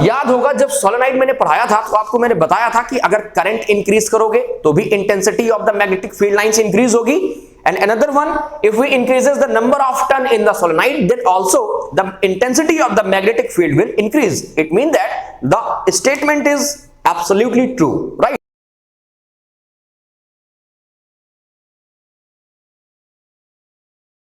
याद होगा जब सोलेनोइड मैंने पढ़ाया था तो आपको मैंने बताया था कि अगर करंट इंक्रीज करोगे तो भी intensity of the magnetic field lines increase होगी, and another one, if we increases the number of turn in the solenoid, then also the intensity of the magnetic field will increase. It means that the statement is absolutely true, right?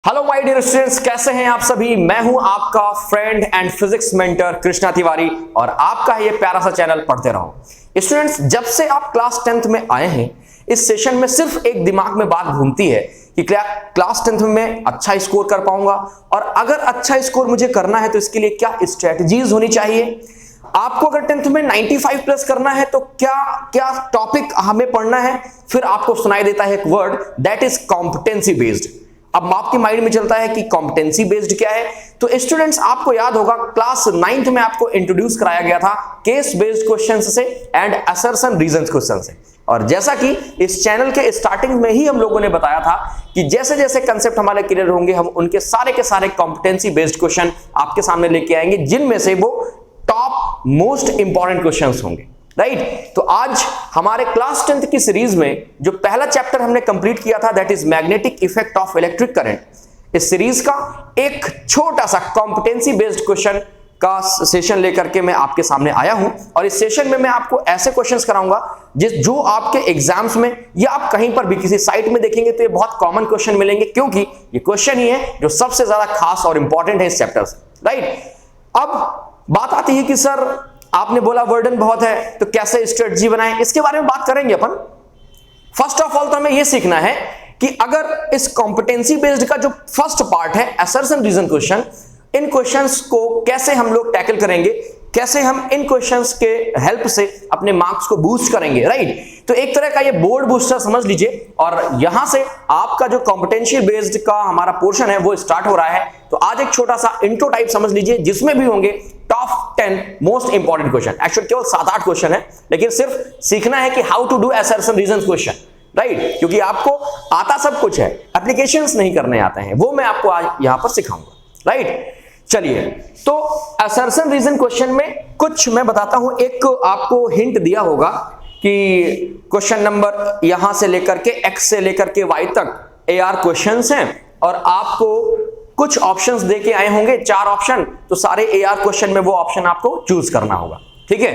Hello my dear students, कैसे हैं आप सभी। मैं हूं आपका friend and physics mentor Krishna Tiwari और आपका ये प्यारा सा चैनल पढ़ते रहो। स्टूडेंट्स, जब से आप क्लास 10th में आए हैं इस सेशन में सिर्फ एक दिमाग में बात घूमती है कि क्या क्लास 10th में मैं अच्छा स्कोर कर पाऊंगा, और अगर अच्छा स्कोर मुझे करना है तो इसके लिए क्या स्ट्रेटजीज होनी चाहिए। आपको अगर 10th में 95 प्लस करना है तो क्या क्या टॉपिक हमें पढ़ना है। फिर आपको सुनाई देता है एक word, that is competency based. अब आपके माइंड में चलता है कि कॉम्पिटेंसी बेस्ड क्या है। तो स्टूडेंट्स, आपको याद होगा क्लास 9th में आपको इंट्रोड्यूस कराया गया था केस बेस्ड क्वेश्चंस से एंड असर्शन रीजंस क्वेश्चन से। और जैसा कि इस चैनल के स्टार्टिंग में ही हम लोगों ने बताया था कि जैसे जैसे कंसेप्ट हमारे क्लियर होंगे हम उनके सारे के सारे कॉम्पिटेंसी बेस्ड क्वेश्चन आपके सामने लेके आएंगे, जिनमें से वो टॉप मोस्ट इंपॉर्टेंट क्वेश्चंस होंगे, राइट। तो आज हमारे क्लास 10th की सीरीज में जो पहला चैप्टर हमने कंप्लीट किया था, that is magnetic effect of electric current. इस सीरीज का एक छोटा सा कॉम्पिटेंसी बेस्ड क्वेश्चन का सेशन लेकर के मैं आपके सामने आया हूं, और इस सेशन में मैं आपको ऐसे क्वेश्चंस कराऊंगा जो आपके एग्जाम्स में या आप कहीं पर भी किसी साइट में देखेंगे तो ये बहुत कॉमन क्वेश्चन मिलेंगे, क्योंकि ये क्वेश्चन ही है जो सबसे ज्यादा खास और इंपॉर्टेंट है इस चैप्टर से, राइट। अब बात आती है कि सर आपने बोला वर्डन बहुत है तो कैसे स्ट्रेटजी बनाएं, इसके बारे में बात करेंगे अपन। फर्स्ट ऑफ ऑल तो हमें यह सीखना है कि अगर इस कॉम्पिटेंसी बेस्ड का जो फर्स्ट पार्ट है असर्शन रीजन क्वेश्चन, इन क्वेश्चंस को कैसे हम लोग टैकल करेंगे, कैसे हम इन क्वेश्चंस के हेल्प से अपने मार्क्स को बूस्ट करेंगे, राइट। तो एक तरह का ये बोर्ड बूस्टर समझ लीजिए, और यहां से आपका जो कॉम्पिटेंसी बेस्ड का हमारा पोर्शन है वो स्टार्ट हो रहा है। तो आज एक छोटा सा इंट्रो टाइप समझ लीजिए, जिसमें भी होंगे top 10 most important question. Actually केवल 7-8 क्वेश्चन है, लेकिन सिर्फ सीखना है कि how to do assertion reason question, right. क्योंकि आपको आता सब कुछ है, एप्लीकेशंस नहीं करने आते हैं, वो मैं आपको आज यहां पर सिखाऊंगा, राइट। चलिए, तो असर्शन रीजन क्वेश्चन में कुछ मैं बताता हूं। एक आपको हिंट दिया होगा कि क्वेश्चन नंबर यहां से लेकर के x से लेकर के y तक AR क्वेश्चंस हैं, और आपको कुछ ऑप्शंस देके आए होंगे, 4 ऑप्शन। तो सारे AR क्वेश्चन में वो ऑप्शन आपको चूज करना होगा, ठीक है।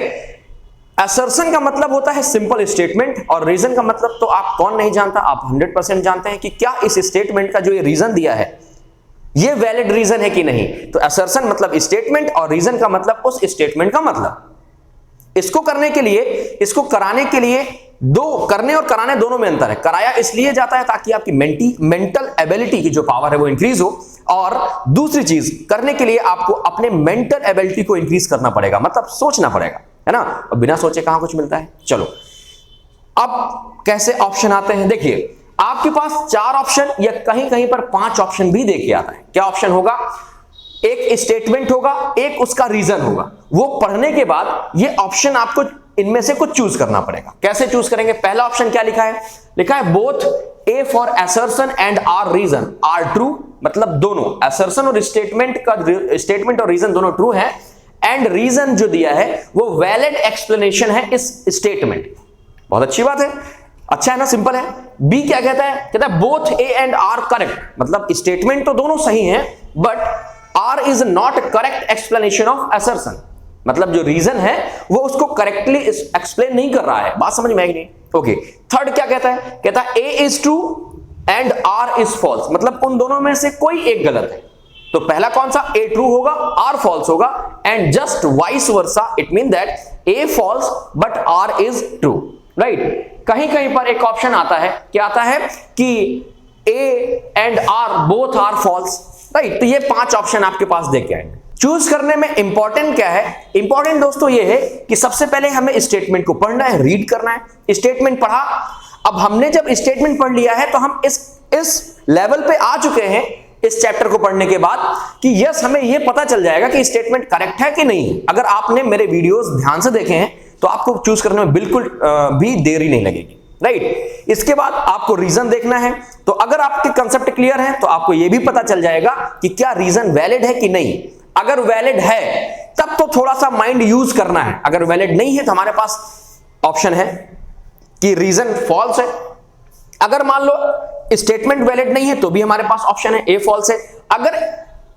असर्शन का मतलब होता है सिंपल स्टेटमेंट, और रीजन का मतलब तो आप कौन नहीं जानता, आप 100% जानते हैं कि क्या इस स्टेटमेंट का जो ये रीजन दिया है ये वैलिड रीजन है कि नहीं। तो असर्शन मतलब स्टेटमेंट और रीजन का मतलब उस स्टेटमेंट का मतलब। इसको करने के लिए, इसको कराने के लिए, दो करने और कराने दोनों में अंतर है। कराया इसलिए जाता है ताकि आपकी मेंटल एबिलिटी की जो पावर है वो इंक्रीज हो, और दूसरी चीज करने के लिए आपको अपने मेंटल एबिलिटी को इंक्रीज करना पड़ेगा, मतलब सोचना पड़ेगा, है ना। और बिना सोचे कहां कुछ मिलता है। चलो, अब कैसे ऑप्शन आते हैं, देखिए आपके पास 4 ऑप्शन या कहीं कहीं पर 5 ऑप्शन भी देके आता है। क्या ऑप्शन होगा, एक स्टेटमेंट होगा, एक उसका रीजन होगा। वो पढ़ने के बाद ये ऑप्शन आपको इनमें से कुछ चूज करना पड़ेगा। कैसे चूज करेंगे, पहला ऑप्शन क्या लिखा है, लिखा है both A for assertion and R reason are true, मतलब दोनों असर्शन और स्टेटमेंट और रीजन दोनों ट्रू है, एंड रीजन जो दिया है वो वैलिड एक्सप्लेनेशन है इस स्टेटमेंट। बहुत अच्छी बात है, अच्छा है ना, सिंपल है। बी क्या कहता है, कहता है both A and R correct, मतलब स्टेटमेंट तो दोनों सही हैं, but R is not correct explanation of assertion, मतलब जो रीजन है वो उसको करेक्टली एक्सप्लेन नहीं कर रहा है। बात समझ में आई नहीं। ओके, थर्ड क्या कहता है, कहता है A is true and R is false, मतलब उन दोनों में से कोई एक गलत है। तो पहला कौन सा, A ट्रू होगा R फॉल्स होगा, and just vice versa, it mean that A false but R is true, right. कहीं कहीं पर एक ऑप्शन आता है, क्या आता है कि A and R both are false, right. तो ये 5 ऑप्शन आपके पास देके आएंगे। चूज करने में इंपॉर्टेंट क्या है, इंपॉर्टेंट दोस्तों ये है कि सबसे पहले हमें स्टेटमेंट को पढ़ना है, रीड करना है। स्टेटमेंट पढ़ा, अब हमने जब स्टेटमेंट पढ़ लिया है तो हम इस लेवल पे आ चुके हैं इस चैप्टर को पढ़ने के बाद कि यस, हमें यह पता चल जाएगा कि स्टेटमेंट करेक्ट है कि नहीं। अगर आपने मेरे वीडियोस ध्यान से देखे हैं तो आपको चूज करने में बिल्कुल भी देरी नहीं लगेगी, राइट। इसके बाद आपको रीजन देखना है। तो अगर आपके कंसेप्ट क्लियर है तो आपको यह भी पता चल जाएगा कि क्या रीजन वैलिड है कि नहीं। अगर वैलिड है तब तो थोड़ा सा माइंड यूज करना है, अगर वैलिड नहीं है तो हमारे पास ऑप्शन है कि रीजन फॉल्स है। अगर मान लो स्टेटमेंट वैलिड नहीं है तो भी हमारे पास ऑप्शन है ए फॉल्स है। अगर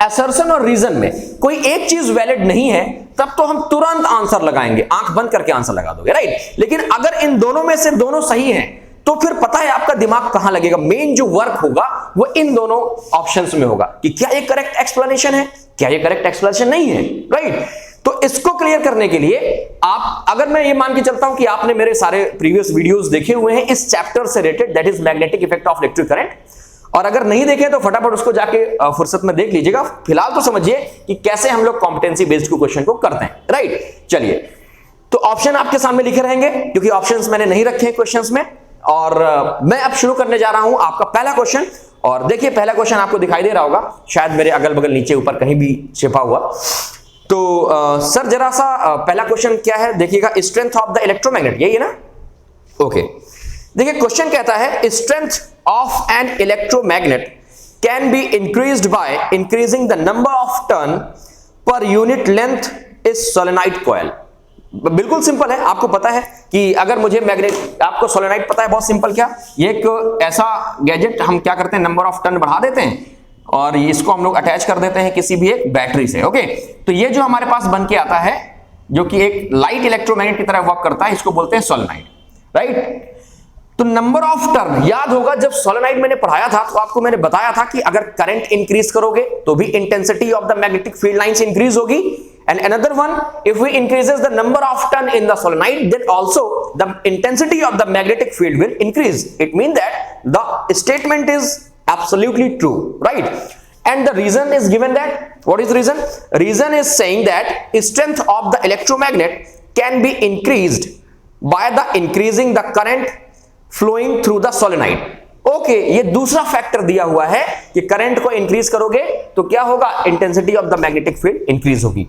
असर्शन और रीजन में कोई एक चीज वैलिड नहीं है तब तो हम तुरंत आंसर लगाएंगे, आंख बंद करके आंसर लगा दोगे, राइट। लेकिन अगर इन दोनों में से दोनों सही हैं तो फिर पता है आपका दिमाग कहां लगेगा। मेन जो वर्क होगा वो इन दोनों ऑप्शंस में होगा कि क्या ये करेक्ट एक्सप्लेनेशन है, क्या ये करेक्ट एक्सप्लेनेशन नहीं है, राइट। तो इसको क्लियर करने के लिए आप, अगर मैं ये मान के चलता हूं कि आपने मेरे सारे प्रीवियस वीडियोस देखे हुए हैं इस चैप्टर से related, that is magnetic effect of electric current, और अगर नहीं देखे तो फटाफट उसको जाके फुर्सत में देख लीजिएगा। फिलहाल तो समझिए कि कैसे हम लोग कॉम्पिटेंसी बेस्ड क्वेश्चन को करते हैं, राइट। चलिए, तो ऑप्शन आपके सामने लिखे रहेंगे क्योंकि ऑप्शंस मैंने नहीं रखे हैं क्वेश्चंस में, और मैं अब शुरू करने जा रहा हूं आपका पहला क्वेश्चन। और देखिए पहला क्वेश्चन आपको दिखाई दे रहा होगा, शायद मेरे अगल बगल नीचे ऊपर कहीं भी छिपा हुआ। तो सर जरा सा पहला क्वेश्चन क्या है देखिएगा, स्ट्रेंथ ऑफ द इलेक्ट्रोमैग्नेट, यही है ना? ओके, देखिए क्वेश्चन कहता है strength of an electromagnet can be increased by increasing the number of turn per unit length is solenoid coil. बिल्कुल सिंपल है, आपको पता है कि अगर मुझे मैग्नेट, आपको सोलेनोइड पता है, बहुत सिंपल, क्या ये एक ऐसा गैजेट, हम क्या करते हैं नंबर ऑफ टर्न बढ़ा देते हैं और इसको हम लोग अटैच कर देते हैं किसी भी एक बैटरी से। ओके, तो ये जो हमारे पास बन के आता है जो कि एक लाइट इलेक्ट्रोमैग्नेट की तरह वर्क करता है, इसको बोलते हैं सोलेनोइड, राइट। तो नंबर ऑफ टर्न याद होगा, जब सोलेनोइड मैंने पढ़ाया था तो आपको मैंने बताया था कि अगर करंट इंक्रीज करोगे तो भी intensity of the magnetic field lines increase होगी, and another one, if we increases the number of turn in the solenoid, then also the intensity of the magnetic field will increase. It means that the statement is absolutely true, right? And the reason is given that, what is the reason? Reason is saying that strength of the electromagnet can be increased by the increasing the current flowing through the solenoid. Okay, ये दूसरा factor दिया हुआ है कि current को increase करोगे तो क्या होगा, intensity of the magnetic field increase होगी।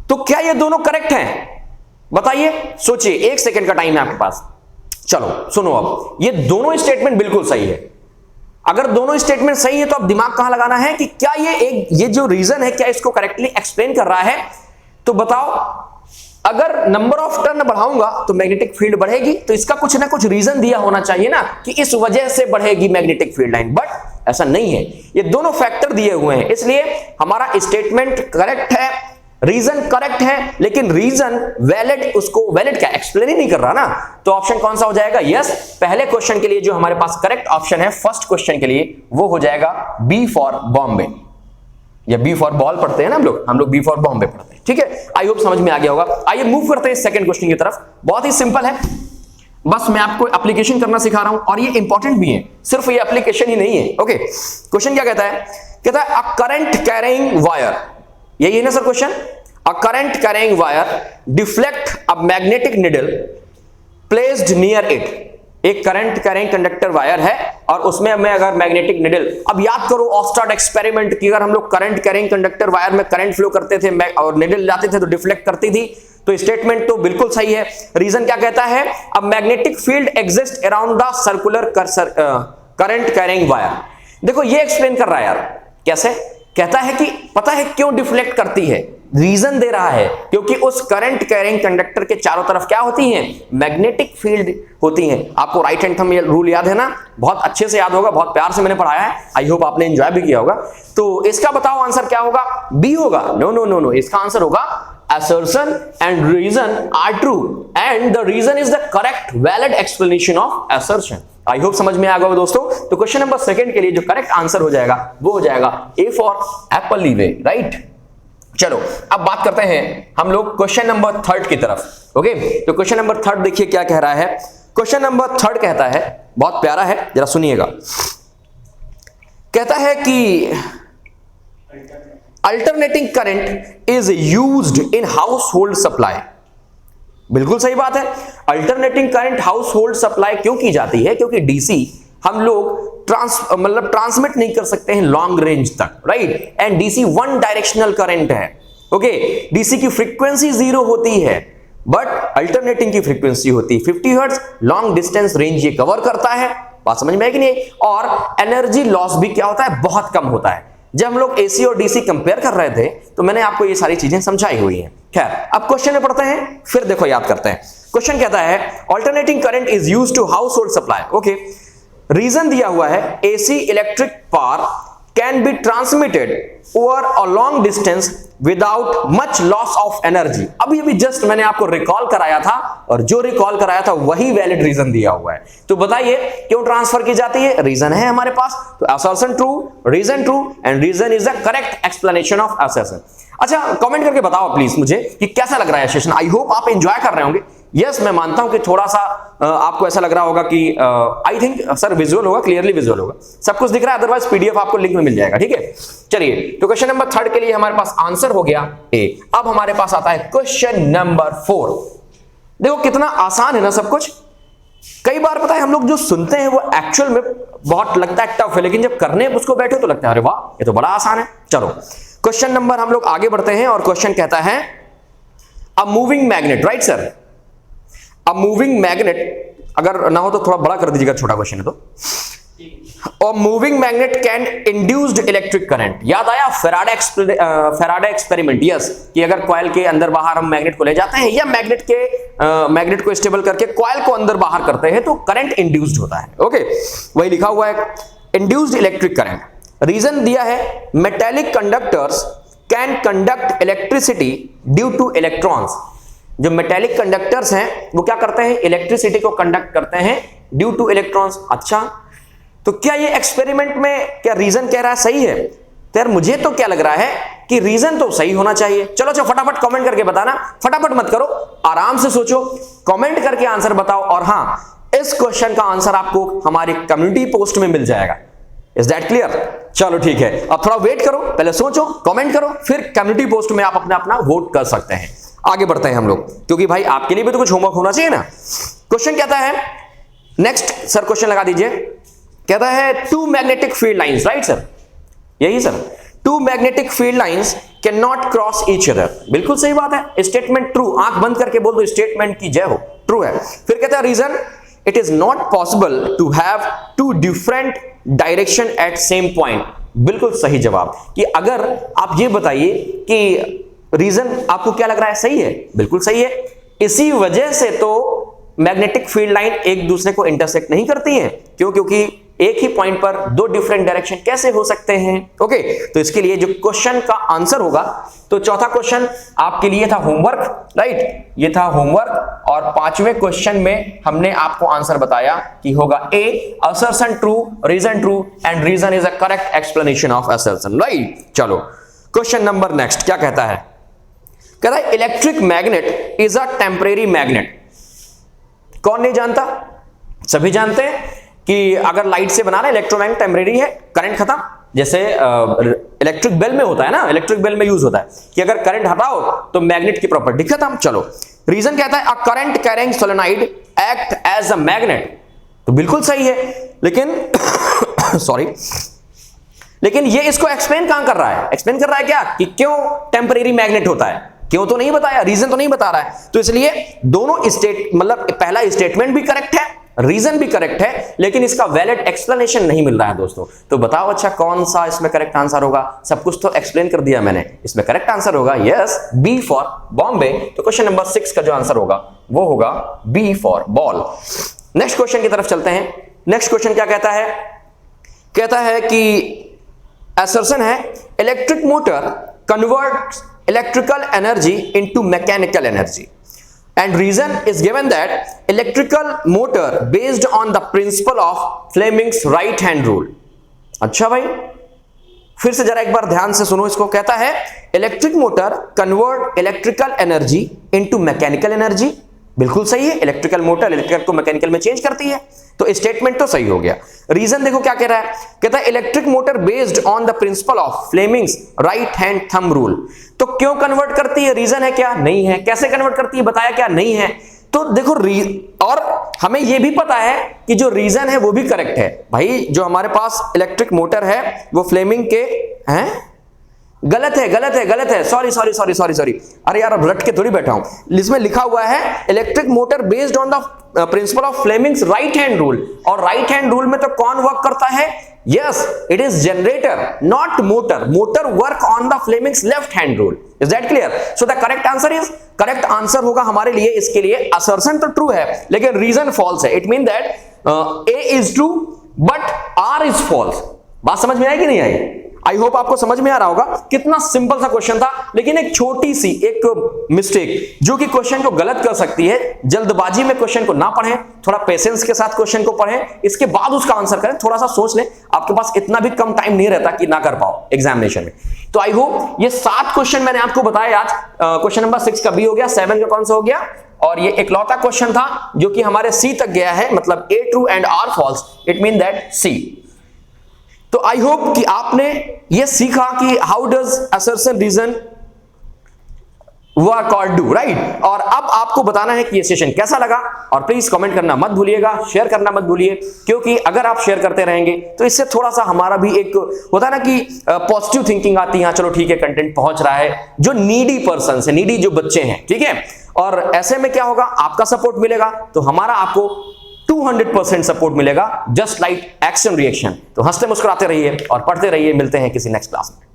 तो क्या ये दोनों करेक्ट हैं? बताइए, सोचिए, एक सेकंड का टाइम है आपके पास। चलो सुनो, अब ये दोनों स्टेटमेंट बिल्कुल सही है। अगर दोनों स्टेटमेंट सही है तो अब दिमाग कहां लगाना है कि क्या ये जो रीजन है क्या इसको करेक्टली एक्सप्लेन कर रहा है। तो बताओ, अगर नंबर ऑफ टर्न बढ़ाऊंगा तो मैग्नेटिक फील्ड बढ़ेगी, तो इसका कुछ ना कुछ रीजन दिया होना चाहिए ना कि इस वजह से बढ़ेगी मैग्नेटिक फील्ड लाइन, बट ऐसा नहीं है। ये दोनों फैक्टर दिए हुए हैं, इसलिए हमारा स्टेटमेंट करेक्ट है, रीजन करेक्ट है, लेकिन रीजन वैलिड, उसको वैलिड क्या एक्सप्लेन ही नहीं कर रहा ना। तो ऑप्शन कौन सा हो जाएगा? यस, पहले क्वेश्चन के लिए जो हमारे पास करेक्ट ऑप्शन है फर्स्ट क्वेश्चन के लिए, वो हो जाएगा बी फॉर बॉम्बे, या बी फॉर बॉल पढ़ते हैं ना हम लोग बी फॉर बॉम्बे पढ़ते हैं, ठीक है। आई होप समझ में आ गया होगा। आइए मूव करते हैं सेकंड क्वेश्चन की तरफ। बहुत ही सिंपल है, बस मैं आपको एप्लीकेशन करना सिखा रहा हूं और ये इंपॉर्टेंट भी है, सिर्फ ये एप्लीकेशन ही नहीं है। ओके, क्वेश्चन क्या कहता है? कहता है अ करंट कैरिंग वायर, यही है ना sir question? A current carrying wire deflect a magnetic needle placed near it. एक करंट कैरिंग कंडक्टर वायर है और उसमें हमें अगर मैग्नेटिक निडल, अब याद करो ऑस्टर्ड एक्सपेरिमेंट की, अगर हम लोग करंट कैरिंग कंडक्टर वायर में करंट फ्लो करते थे और निडल जाते थे तो डिफ्लेक्ट करती थी, तो स्टेटमेंट तो बिल्कुल सही है। रीजन क्या कहता है? A magnetic field exist around the circular current carrying wire. देखो ये एक्सप्लेन कर रहा है यार, कैसे? कहता है कि पता है क्यों डिफ्लेक्ट करती है, रीजन दे रहा है, क्योंकि उस करंट कैरिंग कंडक्टर के चारों तरफ क्या होती हैं? मैग्नेटिक फील्ड होती हैं। आपको राइट हैंड थंब रूल याद है ना? बहुत अच्छे से याद होगा, बहुत प्यार से मैंने पढ़ाया है, आई होप आपने एंजॉय भी किया होगा। तो इसका बताओ आंसर क्या होगा? बी होगा? नो नो नो नो, इसका आंसर होगा assertion and reason are true and the reason is the correct valid explanation of assertion. I hope समझ में आ गया दोस्तों। तो क्वेश्चन नंबर सेकंड के लिए जो करेक्ट आंसर हो जाएगा वो हो जाएगा A for Apple leeway, right. चलो अब बात करते हैं हम लोग क्वेश्चन नंबर थर्ड की तरफ। ओके, तो क्वेश्चन नंबर थर्ड देखिए क्या कह रहा है। क्वेश्चन नंबर थर्ड कहता है, बहुत प्यारा है, जरा सुनिएगा। कहता है कि alternating current is used in house hold supply. बिल्कुल सही बात है, alternating current house hold supply क्यों की जाती है? क्योंकि डीसी हम लोग ट्रांसमिट नहीं कर सकते हैं लॉन्ग रेंज तक, right. And DC one directional current है। ओके, डीसी की फ्रीक्वेंसी 0 होती है, बट अल्टरनेटिंग की फ्रीक्वेंसी होती है 50 हर्ट्ज। लॉन्ग डिस्टेंस रेंज ये कवर करता है, बात समझ में है कि नहीं? और एनर्जी लॉस भी क्या होता है, बहुत कम होता है। जब हम लोग एसी और डीसी कंपेयर कर रहे थे तो मैंने आपको ये सारी चीजें समझाई हुई हैं। खैर, अब क्वेश्चन में पढ़ते हैं, फिर देखो याद करते हैं। क्वेश्चन कहता है alternating current is used to household supply. Okay, reason दिया हुआ है AC electric power can be transmitted over a long distance without much loss of energy. अभी अभी जस्ट मैंने आपको रिकॉल कराया था और जो रिकॉल कराया था वही वैलिड रीजन दिया हुआ है। तो बताइए क्यों ट्रांसफर की जाती है? रीजन है हमारे पास, तो assertion true, reason true and reason is the correct explanation of assertion. अच्छा, कमेंट करके बताओ प्लीज मुझे कि कैसा लग रहा है सेशन। आई होप आप एंजॉय कर रहे होंगे। यस, मैं मानता हूं कि थोड़ा सा आपको ऐसा लग रहा होगा कि आई थिंक सर विजुअल होगा, क्लियरली विजुअल होगा, सब कुछ दिख रहा है, अदरवाइज पीडीएफ आपको लिंक में मिल जाएगा। ठीक है, चलिए, तो क्वेश्चन नंबर 3 के लिए हमारे पास आंसर हो गया ए। अब हमारे पास आता है क्वेश्चन नंबर 4। देखो कितना आसान है ना सब कुछ। कई बार पता है हम लोग जो सुनते हैं वो एक्चुअल में बहुत लगता है टफ है, लेकिन जब करने उसको बैठो तो लगता है अरे वाह ये तो बड़ा आसान है। चलो क्वेश्चन नंबर हम लोग आगे बढ़ते हैं और क्वेश्चन कहता है a moving magnet, right sir? A moving magnet, अगर ना हो तो थोड़ा बड़ा कर दीजिएगा, छोटा क्वेश्चन है तो। और moving magnet can induced electric current. याद आया फेराडे एक्सपेरिमेंट? यस, कि अगर कॉइल के अंदर बाहर हम मैग्नेट को ले जाते हैं या मैग्नेट को स्टेबल करके कॉइल को अंदर बाहर करते हैं तो करंट इंड्यूस्ड होता है। ओके, वही लिखा हुआ है इंड्यूस्ड इलेक्ट्रिक करंट। रीजन दिया है metallic conductors can conduct electricity due two electrons. जो मेटेलिक कंडक्टर्स हैं वो क्या करते हैं, इलेक्ट्रिसिटी को कंडक्ट करते हैं ड्यू टू इलेक्ट्रॉन्स। अच्छा, तो क्या ये एक्सपेरिमेंट में क्या रीजन कह रहा है सही है? तो यार मुझे तो क्या लग रहा है कि रीजन तो सही होना चाहिए। चलो अच्छा फटाफट कमेंट करके बताना, फटाफट मत करो, आराम से सोचो, कमेंट करके आंसर बताओ। और हां, इस क्वेश्चन का आंसर आपको हमारी कम्युनिटी पोस्ट में मिल जाएगा। Is that clear? चलो ठीक है, अब थोड़ा वेट करो, पहले सोचो, कमेंट करो, फिर कम्युनिटी पोस्ट में आप अपना वोट कर सकते हैं। आगे बढ़ते हैं हम लोग, क्योंकि भाई आपके लिए भी तो कुछ होमवर्क होना चाहिए ना। क्वेश्चन कहता है, नेक्स्ट सर क्वेश्चन लगा दीजिए, कहता है two magnetic field lines, right sir? यही sir, two magnetic field lines can not cross each other. बिल्कुल सही बात है, स्टेटमेंट ट्रू, आंख बंद करके बोल दो स्टेटमेंट की जय हो, ट्रू है। फिर कहता है reason it is not possible to have two different direction at same point. बिल्कुल सही जवाब। कि अगर आप ये बताइए कि रीजन आपको क्या लग रहा है सही है? बिल्कुल सही है। इसी वजह से तो मैग्नेटिक फील्ड लाइन एक दूसरे को इंटरसेक्ट नहीं करती हैं। क्यों? क्योंकि एक ही पॉइंट पर दो डिफरेंट डायरेक्शन कैसे हो सकते हैं? ओके, तो इसके लिए जो क्वेश्चन का आंसर होगा, तो चौथा क्वेश्चन आपके लिए था होमवर्क, राइट? ये था होमवर्क। और 5वें क्वेश्चन में हमने आपको आंसर बताया कि होगा A, assertion true, reason true and reason is a correct explanation of assertion, right? चलो क्वेश्चन नंबर नेक्स्ट क्या कहता है? कहता है electric magnet is a temporary magnet. कौन नहीं जानता? सभी जानते हैं कि अगर लाइट से बनाना इलेक्ट्रोमैग्नेट टेम्परेरी है, करंट खत्म। जैसे इलेक्ट्रिक बेल में होता है ना, इलेक्ट्रिक बेल में यूज होता है कि अगर करंट हटाओ तो मैग्नेट की प्रॉपर्टी खत्म। चलो रीजन कहता है a current carrying solenoid act as a magnet. तो बिल्कुल सही है, लेकिन सॉरी, लेकिन ये इसको एक्सप्लेन कहां कर रहा है? एक्सप्लेन कर रहा है क्या कि क्यों टेम्परेरी मैग्नेट होता है? क्यों तो नहीं बताया, रीजन तो नहीं बता रहा है। तो इसलिए दोनों मतलब पहला स्टेटमेंट भी करेक्ट है, रीजन भी करेक्ट है, लेकिन इसका वैलिड एक्सप्लेनेशन नहीं मिल रहा है दोस्तों। तो बताओ अच्छा कौन सा इसमें करेक्ट आंसर होगा? सब कुछ तो एक्सप्लेन कर दिया मैंने, इसमें करेक्ट आंसर होगा यस, बी फॉर बॉम्बे। तो क्वेश्चन नंबर 6 का जो आंसर होगा वो होगा B for ball. Next question की तरफ चलते हैं। नेक्स्ट क्वेश्चन क्या कहता है? कहता है कि असर्शन है electric motor converts electrical energy into mechanical energy and reason is given that electrical motor based on the principle of Fleming's right hand rule। अच्छा भाई, फिर से जरा एक बार ध्यान से सुनो इसको। कहता है electric motor convert electrical energy into mechanical energy. बिल्कुल सही है, इलेक्ट्रिकल मोटर इलेक्ट्रिकल को मैकेनिकल में चेंज करती है, तो स्टेटमेंट तो सही हो गया। रीजन देखो क्या कह रहा है? कहता है electric motor based on the principle of Fleming's right hand thumb rule. तो क्यों कन्वर्ट करती है? रीजन है क्या? नहीं है। कैसे कन्वर्ट करती है बताया क्या? नहीं है। तो देखो और हमें यह भी पता है कि जो रीजन है वो भी करेक्ट है। भाई जो हमारे पास इलेक्ट्रिक मोटर है वो फ्लेमिंग के हैं, गलत है, गलत है, गलत है, sorry sorry sorry sorry sorry, अरे यार अब रट के थोड़ी बैठा हूं। इसमें लिखा हुआ है electric motor based on the principle of Fleming's right hand rule, और राइट हैंड रूल में तो कौन वर्क करता है? Yes, it is generator not motor. Motor work on the Fleming's left hand rule. Is that clear? So the correct answer is, correct answer होगा हमारे लिए इसके लिए, असर्शन तो ट्रू है लेकिन रीजन फॉल्स है। It mean that A is true but R is false. बात समझ में आई कि नहीं आई? आई होप आपको समझ में आ रहा होगा। कितना सिंपल सा क्वेश्चन था, लेकिन एक छोटी सी एक मिस्टेक जो कि क्वेश्चन को गलत कर सकती है। जल्दबाजी में क्वेश्चन को ना पढ़ें, थोड़ा पेशेंस के साथ क्वेश्चन को पढ़ें, इसके बाद उसका आंसर करें। थोड़ा सा सोच लें, आपके पास इतना भी कम टाइम नहीं रहता कि ना कर पाओ एग्जामिनेशन में। तो आई होप ये 7 क्वेश्चन मैंने आपको बताया आज। क्वेश्चन नंबर 6 का बी हो गया, 7 का कौन सा हो गया, और ये इकलौता क्वेश्चन था जो कि हमारे सी तक गया है, मतलब A true and R false, it mean that C. तो आई होप कि आपने ये सीखा कि how does assertion reason work और डू, राइट। और अब आपको बताना है कि ये सेशन कैसा लगा, और प्लीज कमेंट करना मत भूलिएगा, शेयर करना मत भूलिए, क्योंकि अगर आप शेयर करते रहेंगे तो इससे थोड़ा सा हमारा भी एक होता है ना कि पॉजिटिव थिंकिंग आती है, चलो ठीक है कंटेंट पहुंच रहा है जो नीडी पर्सन है, नीडी जो बच्चे हैं, ठीक है। और ऐसे में क्या होगा, आपका सपोर्ट मिलेगा तो हमारा आपको 200% सपोर्ट मिलेगा, जस्ट लाइक एक्शन रिएक्शन। तो हंसते मुस्कुराते रहिए और पढ़ते रहिए। मिलते हैं किसी नेक्स्ट क्लास में।